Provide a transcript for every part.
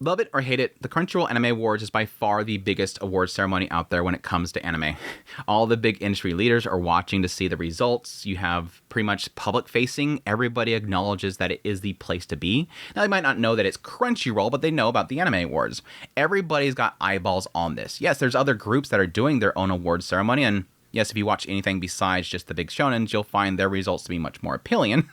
Love it or hate it, the Crunchyroll Anime Awards is by far the biggest award ceremony out there when it comes to anime. All the big industry leaders are watching to see the results. You have pretty much public facing. Everybody acknowledges that it is the place to be. Now, they might not know that it's Crunchyroll, but they know about the Anime Awards. Everybody's got eyeballs on this. Yes, there's other groups that are doing their own award ceremony, and yes, if you watch anything besides just the big shonens, you'll find their results to be much more appealing.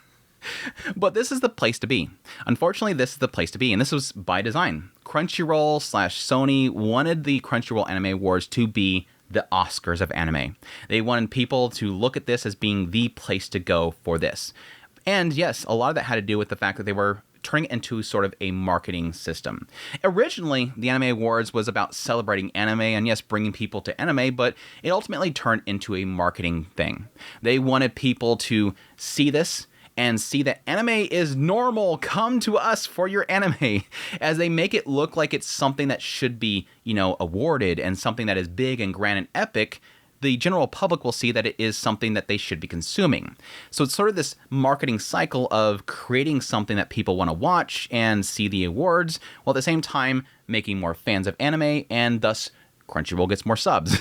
But this is the place to be. Unfortunately, this is the place to be, and this was by design. Crunchyroll / Sony wanted the Crunchyroll Anime Awards to be the Oscars of anime. They wanted people to look at this as being the place to go for this. And yes, a lot of that had to do with the fact that they were turning it into sort of a marketing system. Originally, the Anime Awards was about celebrating anime and yes, bringing people to anime, but it ultimately turned into a marketing thing. They wanted people to see this and see that anime is normal. Come to us for your anime, as they make it look like it's something that should be, awarded and something that is big and grand and epic. The general public will see that it is something that they should be consuming. So it's sort of this marketing cycle of creating something that people want to watch and see the awards, while at the same time making more fans of anime, and thus Crunchyroll gets more subs.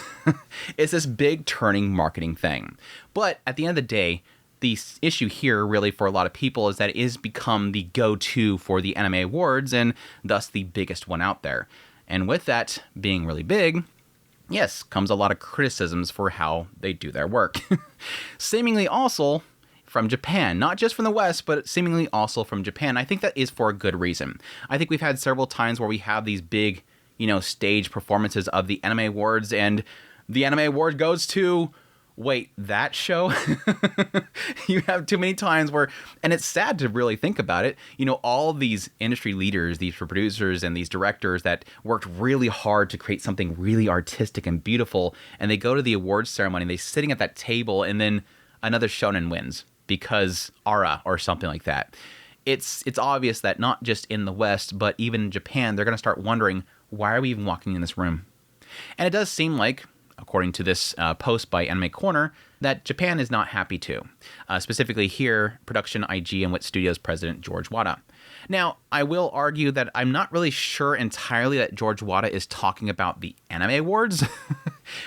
It's this big turning marketing thing. But at the end of the day, the issue here really for a lot of people is that it is become the go-to for the anime awards and thus the biggest one out there. And with that being really big, yes, comes a lot of criticisms for how they do their work. Seemingly also from Japan, not just from the West, but seemingly also from Japan. I think that is for a good reason. I think we've had several times where we have these big, stage performances of the anime awards, and the anime award goes to, wait, that show? You have too many times where, and it's sad to really think about it, all these industry leaders, these producers and these directors that worked really hard to create something really artistic and beautiful, and they go to the awards ceremony and they're sitting at that table, and then another shonen wins because Ara or something like that. It's obvious that not just in the West, but even in Japan, they're going to start wondering, why are we even walking in this room? And it does seem like, according to this post by Anime Corner, that Japan is not happy too. Specifically here, Production IG and WIT Studios president George Wada. Now, I will argue that I'm not really sure entirely that George Wada is talking about the Anime Awards,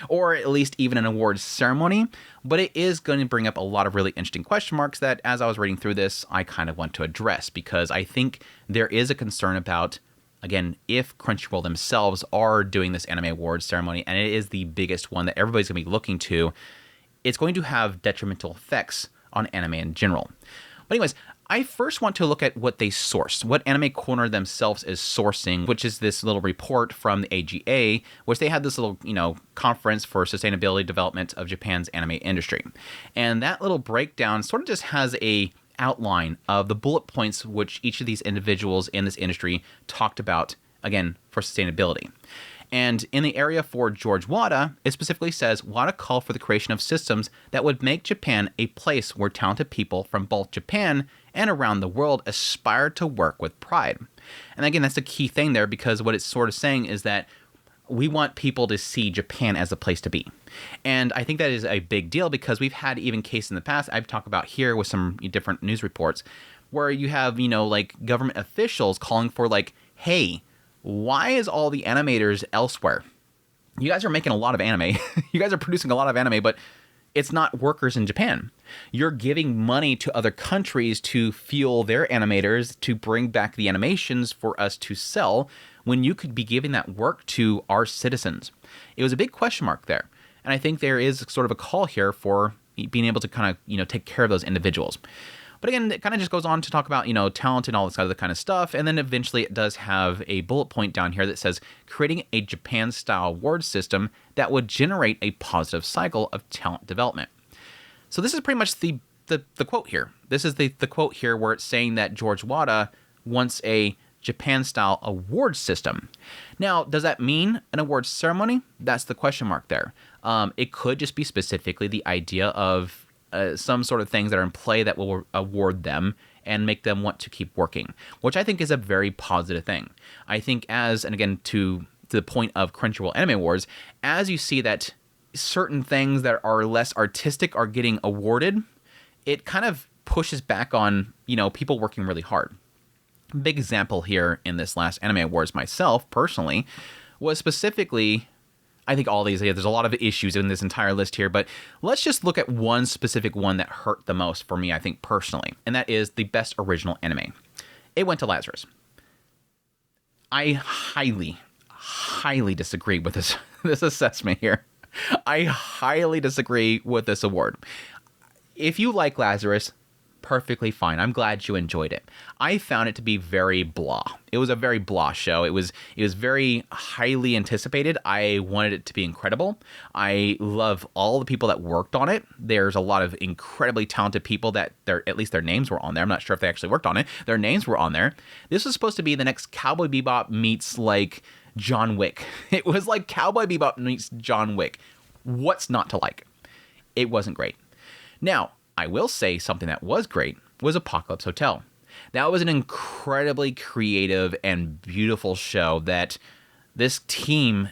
or at least even an awards ceremony, but it is going to bring up a lot of really interesting question marks that, as I was reading through this, I kind of want to address, because I think there is a concern about, again, if Crunchyroll themselves are doing this Anime Awards ceremony, and it is the biggest one that everybody's going to be looking to, it's going to have detrimental effects on anime in general. But anyways, I first want to look at what they sourced, what Anime Corner themselves is sourcing, which is this little report from the AGA, which they had this little, conference for sustainability development of Japan's anime industry. And that little breakdown sort of just has a outline of the bullet points which each of these individuals in this industry talked about, again, for sustainability. And in the area for George Wada, it specifically says, Wada called for the creation of systems that would make Japan a place where talented people from both Japan and around the world aspire to work with pride. And again, that's the key thing there, because what it's sort of saying is that we want people to see Japan as a place to be. And I think that is a big deal, because we've had even cases in the past, I've talked about here with some different news reports, where you have, government officials calling for hey, why is all the animators elsewhere? You guys are making a lot of anime. You guys are producing a lot of anime, but it's not workers in Japan. You're giving money to other countries to fuel their animators to bring back the animations for us to sell, when you could be giving that work to our citizens. It was a big question mark there. And I think there is sort of a call here for being able to kind of, take care of those individuals. But again, it kind of just goes on to talk about, talent and all this other kind of stuff. And then eventually it does have a bullet point down here that says, creating a Japan-style award system that would generate a positive cycle of talent development. So this is pretty much the quote here. This is the quote here where it's saying that George Wada wants a Japan-style award system. Now, does that mean an awards ceremony? That's the question mark there. It could just be specifically the idea of some sort of things that are in play that will award them and make them want to keep working, which I think is a very positive thing. I think and again, to the point of Crunchyroll Anime Awards, as you see that certain things that are less artistic are getting awarded, it kind of pushes back on, people working really hard. Big example here in this last Anime Awards myself, personally, was specifically, I think all these, there's a lot of issues in this entire list here, but let's just look at one specific one that hurt the most for me, I think, personally, and that is the best original anime. It went to Lazarus. I highly disagree with this assessment here. I highly disagree with this award. If you like Lazarus, perfectly fine. I'm glad you enjoyed it. I found it to be very blah. It was a very blah show. It was very highly anticipated. I wanted it to be incredible. I love all the people that worked on it. There's a lot of incredibly talented people that at least their names were on there. I'm not sure if they actually worked on it. Their names were on there. This was supposed to be the next Cowboy Bebop meets like John Wick. It was like Cowboy Bebop meets John Wick. What's not to like? It wasn't great. Now, I will say something that was great was Apocalypse Hotel. That was an incredibly creative and beautiful show that this team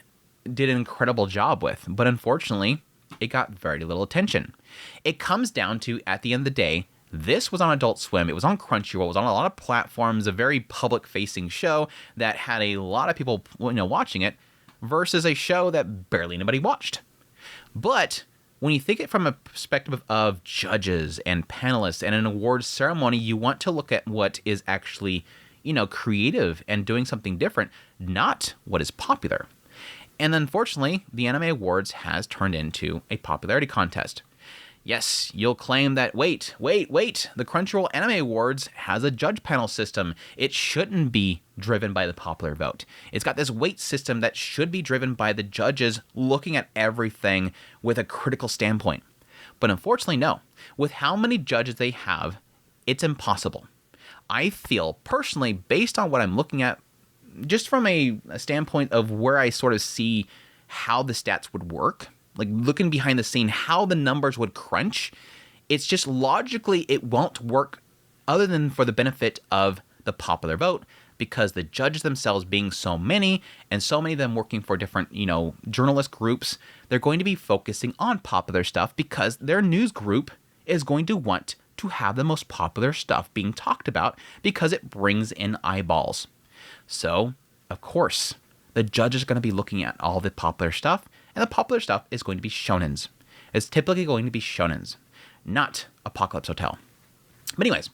did an incredible job with, but unfortunately, it got very little attention. It comes down to, at the end of the day, this was on Adult Swim, it was on Crunchyroll, it was on a lot of platforms, a very public-facing show that had a lot of people watching it, versus a show that barely anybody watched. But when you think it from a perspective of judges and panelists and an awards ceremony, you want to look at what is actually, creative and doing something different, not what is popular. And unfortunately, the Anime Awards has turned into a popularity contest. Yes, you'll claim that, wait, the Crunchyroll Anime Awards has a judge panel system. It shouldn't be driven by the popular vote. It's got this weight system that should be driven by the judges looking at everything with a critical standpoint. But unfortunately, no. With how many judges they have, it's impossible. I feel, personally, based on what I'm looking at, just from a standpoint of where I sort of see how the stats would work, like looking behind the scene, how the numbers would crunch, it's just logically it won't work other than for the benefit of the popular vote, because the judges themselves being so many and so many of them working for different, journalist groups, they're going to be focusing on popular stuff because their news group is going to want to have the most popular stuff being talked about because it brings in eyeballs. So, of course, the judge is going to be looking at all the popular stuff, and the popular stuff is going to be shonens. It's typically going to be shonens, not Apocalypse Hotel. But anyways,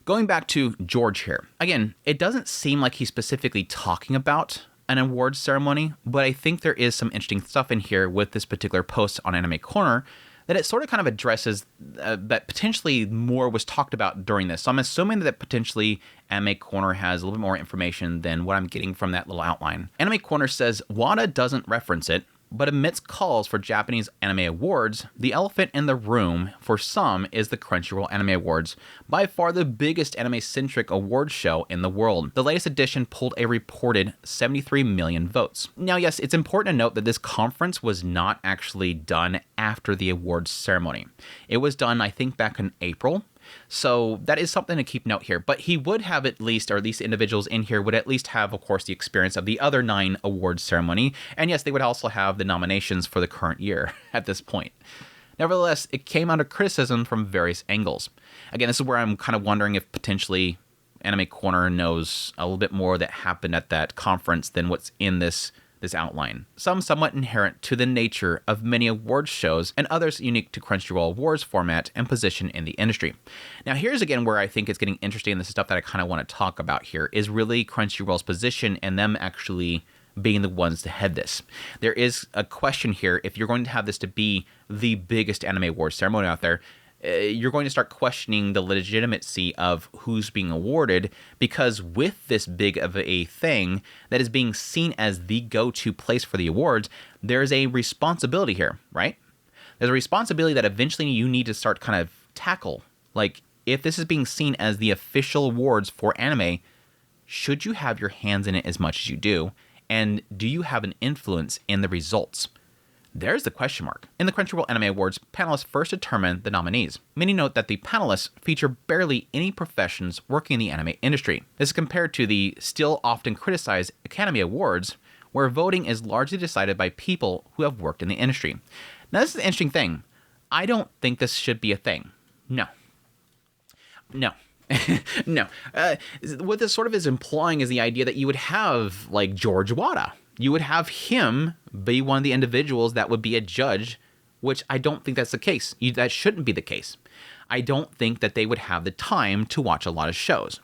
going back to George here. Again, it doesn't seem like he's specifically talking about an awards ceremony, but I think there is some interesting stuff in here with this particular post on Anime Corner that it sort of kind of addresses that potentially more was talked about during this. So I'm assuming that potentially Anime Corner has a little bit more information than what I'm getting from that little outline. Anime Corner says Wada doesn't reference it, but amidst calls for Japanese anime awards, the elephant in the room for some is the Crunchyroll Anime Awards, by far the biggest anime-centric award show in the world. The latest edition pulled a reported 73 million votes. Now, yes, it's important to note that this conference was not actually done after the awards ceremony. It was done, I think, back in April. So that is something to keep note here. But he would have at least, or at least individuals in here would at least have, of course, the experience of the other 9 awards ceremony. And yes, they would also have the nominations for the current year at this point. Nevertheless, it came under criticism from various angles. Again, this is where I'm kind of wondering if potentially Anime Corner knows a little bit more that happened at that conference than what's in this outline. Some somewhat inherent to the nature of many awards shows, and others unique to Crunchyroll Awards format and position in the industry. Now here's again where I think it's getting interesting, and this is stuff that I kind of want to talk about here, is really Crunchyroll's position and them actually being the ones to head this. There is a question here, if you're going to have this to be the biggest anime awards ceremony out there, you're going to start questioning the legitimacy of who's being awarded, because with this big of a thing that is being seen as the go-to place for the awards, there's a responsibility here, right? There's a responsibility that eventually you need to start kind of tackle. Like, if this is being seen as the official awards for anime, should you have your hands in it as much as you do? And do you have an influence in the results? There's the question mark. In the Crunchyroll Anime Awards, panelists first determine the nominees. Many note that the panelists feature barely any professions working in the anime industry. This is compared to the still often criticized Academy Awards, where voting is largely decided by people who have worked in the industry. Now, this is an interesting thing. I don't think this should be a thing. No. No. What this sort of is implying is the idea that you would have, like, George Wada. You would have him be one of the individuals that would be a judge, which I don't think that's the case. That shouldn't be the case. I don't think that they would have the time to watch a lot of shows.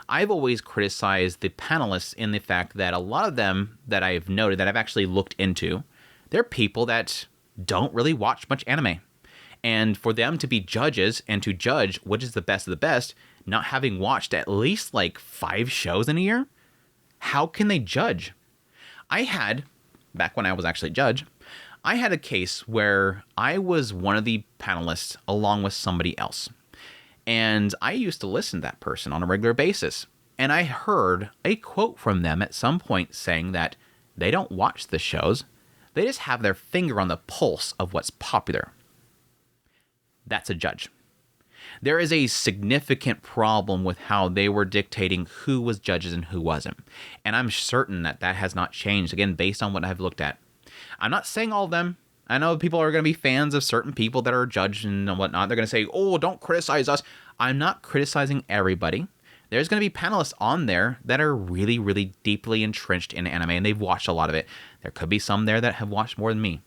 I've always criticized the panelists in the fact that a lot of them that I've noted, that I've actually looked into, they're people that don't really watch much anime. And for them to be judges and to judge which is the best of the best, not having watched at least like 5 shows in a year, how can they judge? I had, back when I was actually a judge, I had a case where I was one of the panelists along with somebody else. And I used to listen to that person on a regular basis. And I heard a quote from them at some point saying that they don't watch the shows. They just have their finger on the pulse of what's popular. That's a judge. There is a significant problem with how they were dictating who was judges and who wasn't. And I'm certain that that has not changed, again, based on what I've looked at. I'm not saying all of them. I know people are going to be fans of certain people that are judged and whatnot. They're going to say, oh, don't criticize us. I'm not criticizing everybody. There's going to be panelists on there that are really, really deeply entrenched in anime, and they've watched a lot of it. There could be some there that have watched more than me.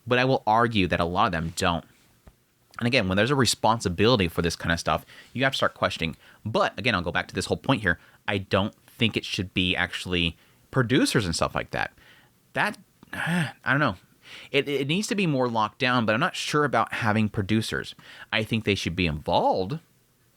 But I will argue that a lot of them don't. And again, when there's a responsibility for this kind of stuff, you have to start questioning. But again, I'll go back to this whole point here. I don't think it should be actually producers and stuff like that. That, I don't know. It needs to be more locked down, but I'm not sure about having producers. I think they should be involved.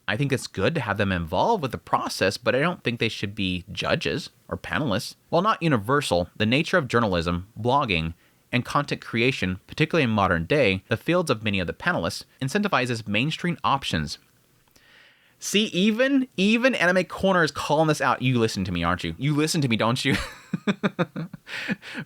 I think it's good to have them involved with the process, but I don't think they should be judges or panelists. While not universal, the nature of journalism, blogging, and content creation, particularly in modern day, the fields of many of the panelists, incentivizes mainstream options. See, even Anime Corner is calling this out. You listen to me, aren't you? You listen to me, don't you?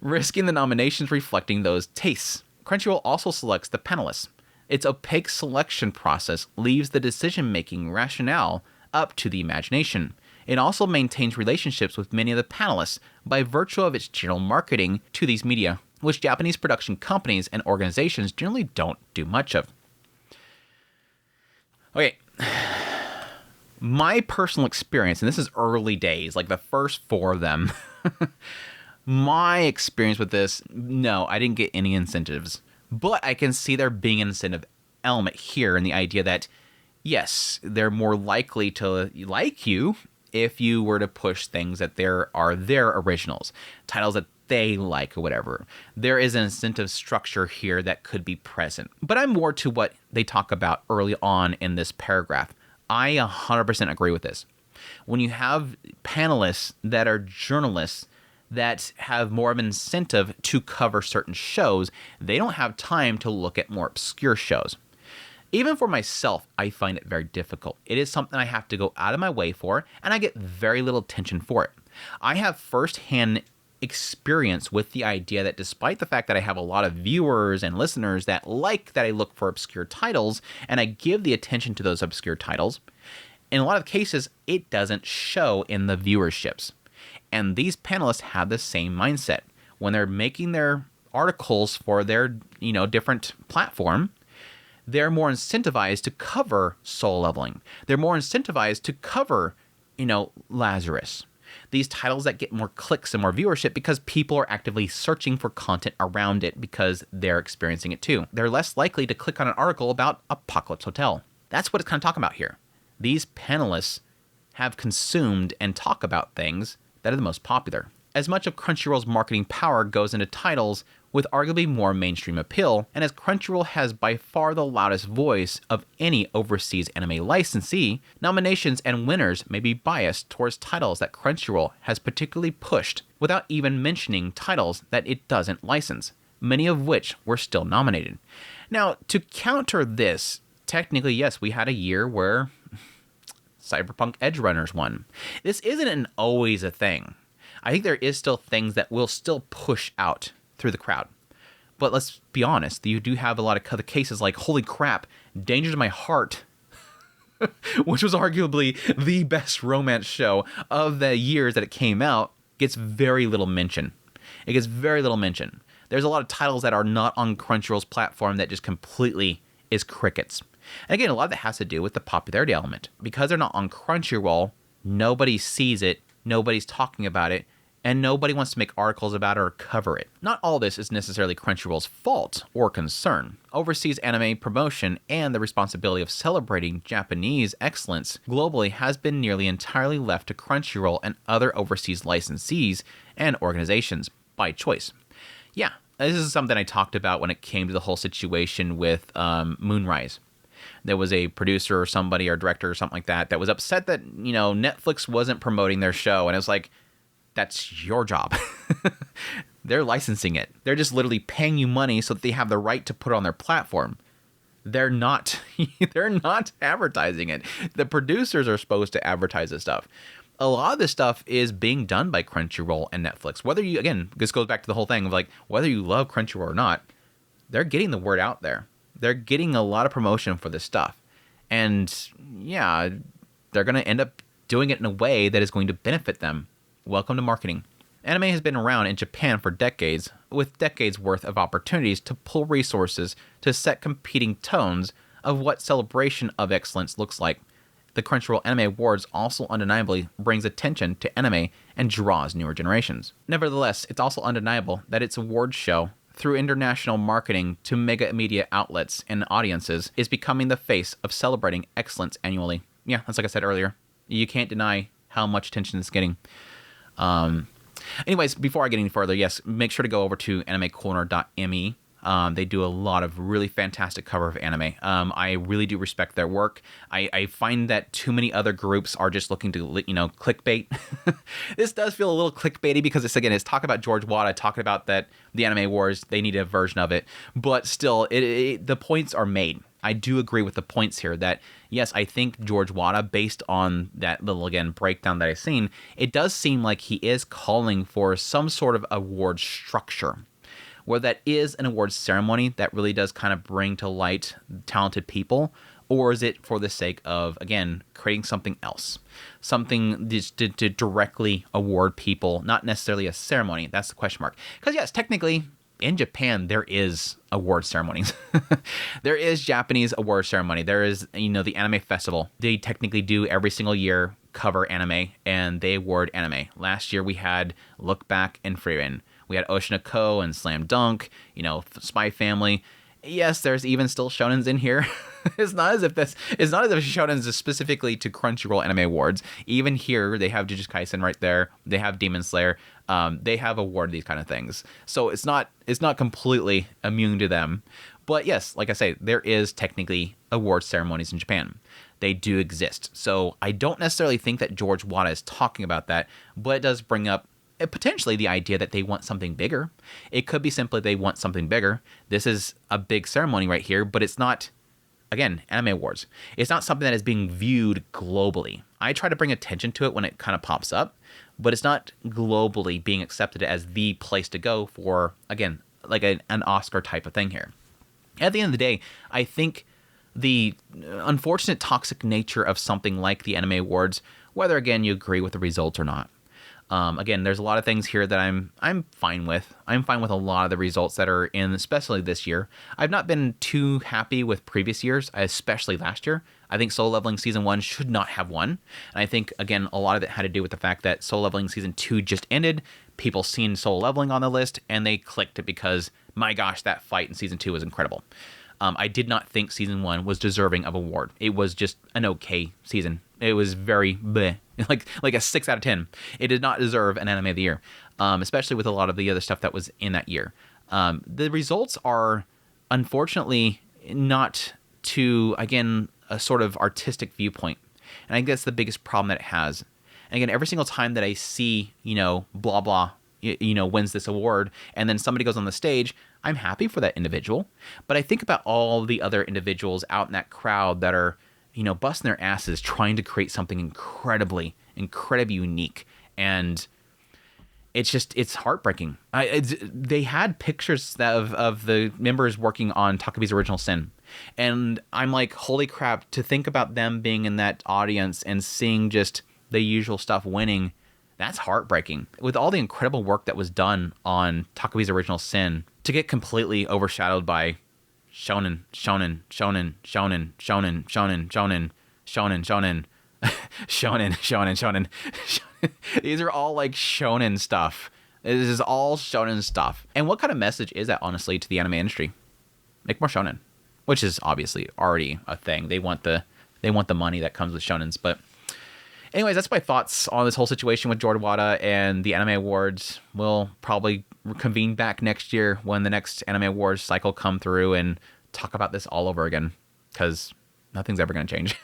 Risking the nominations reflecting those tastes. Crunchyroll also selects the panelists. Its opaque selection process leaves the decision-making rationale up to the imagination. It also maintains relationships with many of the panelists by virtue of its general marketing to these media, which Japanese production companies and organizations generally don't do much of. Okay. My personal experience, and this is early days, like the first 4 of them, my experience with this, no, I didn't get any incentives. But I can see there being an incentive element here in the idea that, yes, they're more likely to like you if you were to push things that are their originals, titles that they like or whatever. There is an incentive structure here that could be present. But I'm more to what they talk about early on in this paragraph. I 100% agree with this. When you have panelists that are journalists that have more of an incentive to cover certain shows, they don't have time to look at more obscure shows. Even for myself, I find it very difficult. It is something I have to go out of my way for, and I get very little attention for it. I have firsthand experience with the idea that despite the fact that I have a lot of viewers and listeners that like that I look for obscure titles, and I give the attention to those obscure titles, in a lot of cases, it doesn't show in the viewerships. And these panelists have the same mindset. When they're making their articles for their, different platform, they're more incentivized to cover Soul Leveling. They're more incentivized to cover, Lazarus. These titles that get more clicks and more viewership because people are actively searching for content around it because they're experiencing it too. They're less likely to click on an article about Apocalypse Hotel. That's what it's kind of talking about here. These panelists have consumed and talk about things that are the most popular. As much of Crunchyroll's marketing power goes into titles with arguably more mainstream appeal, and as Crunchyroll has by far the loudest voice of any overseas anime licensee, nominations and winners may be biased towards titles that Crunchyroll has particularly pushed, without even mentioning titles that it doesn't license, many of which were still nominated. Now, to counter this, technically, yes, we had a year where Cyberpunk Edgerunners won. This isn't always a thing. I think there is still things that will still push out through the crowd. But let's be honest, you do have a lot of other cases like, holy crap, Danger to My Heart, which was arguably the best romance show of the years that it came out, gets very little mention. It gets very little mention. There's a lot of titles that are not on Crunchyroll's platform that just completely is crickets. And again, a lot of that has to do with the popularity element. Because they're not on Crunchyroll, nobody sees it, nobody's talking about it, and nobody wants to make articles about it or cover it. Not all this is necessarily Crunchyroll's fault or concern. Overseas anime promotion and the responsibility of celebrating Japanese excellence globally has been nearly entirely left to Crunchyroll and other overseas licensees and organizations by choice. Yeah, this is something I talked about when it came to the whole situation with Moonrise. There was a producer or somebody or director or something like that was upset that, Netflix wasn't promoting their show. And it was like, that's your job. They're licensing it. They're just literally paying you money so that they have the right to put it on their platform. They're not advertising it. The producers are supposed to advertise this stuff. A lot of this stuff is being done by Crunchyroll and Netflix. Whether you, again, this goes back to the whole thing of like, whether you love Crunchyroll or not, they're getting the word out there. They're getting a lot of promotion for this stuff. And yeah, they're going to end up doing it in a way that is going to benefit them. Welcome to marketing. Anime has been around in Japan for decades, with decades worth of opportunities to pull resources to set competing tones of what celebration of excellence looks like. The Crunchyroll Anime Awards also undeniably brings attention to anime and draws newer generations. Nevertheless, it's also undeniable that its awards show, through international marketing to mega media outlets and audiences, is becoming the face of celebrating excellence annually. Yeah, that's like I said earlier. You can't deny how much attention it's getting. Anyways, before I get any further, yes, make sure to go over to animecorner.me. They do a lot of really fantastic cover of anime. I really do respect their work. I find that too many other groups are just looking to, clickbait. This does feel a little clickbaity because it's talking about George Wada, talking about that the Anime Wars, they need a version of it. But still, the points are made. I do agree with the points here that, yes, I think George Wada, based on that little, breakdown that I've seen, it does seem like he is calling for some sort of award structure, where that is an awards ceremony that really does kind of bring to light talented people, or is it for the sake of, again, creating something else? Something just to directly award people, not necessarily a ceremony. That's the question mark. Because, yes, technically, in Japan, there is award ceremonies. There is Japanese award ceremony. There is, the anime festival. They technically do every single year cover anime, and they award anime. Last year, we had Look Back and Frieren. We had Oshinoko and Slam Dunk, Spy Family. Yes, there's even still shonens in here. It's not as if shonens is specifically to Crunchyroll Anime Awards. Even here, they have Jujutsu Kaisen right there. They have Demon Slayer. They have awarded these kind of things. So it's not completely immune to them. But yes, like I say, there is technically award ceremonies in Japan. They do exist. So I don't necessarily think that George Wada is talking about that, but it does bring up potentially the idea that they want something bigger. It could be simply they want something bigger. This is a big ceremony right here, but it's not, again, Anime Awards. It's not something that is being viewed globally. I try to bring attention to it when it kind of pops up, but it's not globally being accepted as the place to go for, again, like an Oscar type of thing here. At the end of the day, I think the unfortunate toxic nature of something like the Anime Awards, whether, again, you agree with the results or not, again, there's a lot of things here that I'm fine with. I'm fine with a lot of the results that are in, especially this year. I've not been too happy with previous years, especially last year. I think Solo Leveling Season 1 should not have won. And I think, again, a lot of it had to do with the fact that Solo Leveling Season 2 just ended. People seen Solo Leveling on the list, and they clicked it because, my gosh, that fight in Season 2 was incredible. I did not think Season 1 was deserving of award. It was just an okay season. It was very bleh, like a 6 out of 10. It did not deserve an Anime of the Year, especially with a lot of the other stuff that was in that year. The results are, unfortunately, not to, again, a sort of artistic viewpoint. And I think that's the biggest problem that it has. And again, every single time that I see, blah, blah, wins this award, and then somebody goes on the stage, I'm happy for that individual. But I think about all the other individuals out in that crowd that are, busting their asses trying to create something incredibly unique. And it's heartbreaking. They had pictures of the members working on Takabi's Original Sin. And I'm like, holy crap, to think about them being in that audience and seeing just the usual stuff winning, that's heartbreaking. With all the incredible work that was done on Takabi's Original Sin, to get completely overshadowed by shonen, shonen, shonen, shonen, shonen, shonen, shonen, shonen, shonen, shonen, shonen, shonen. These are all like shonen stuff. This is all shonen stuff. And what kind of message is that, honestly, to the anime industry? Make more shonen, which is obviously already a thing. They want the money that comes with shonens. But anyways, that's my thoughts on this whole situation with Jordan Wada and the Anime Awards. We'll probably convene back next year when the next Anime Awards cycle come through and talk about this all over again, because nothing's ever going to change.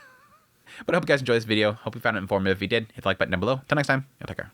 But I hope you guys enjoyed this video. Hope you found it informative. If you did, hit the like button down below. Until next time, take care.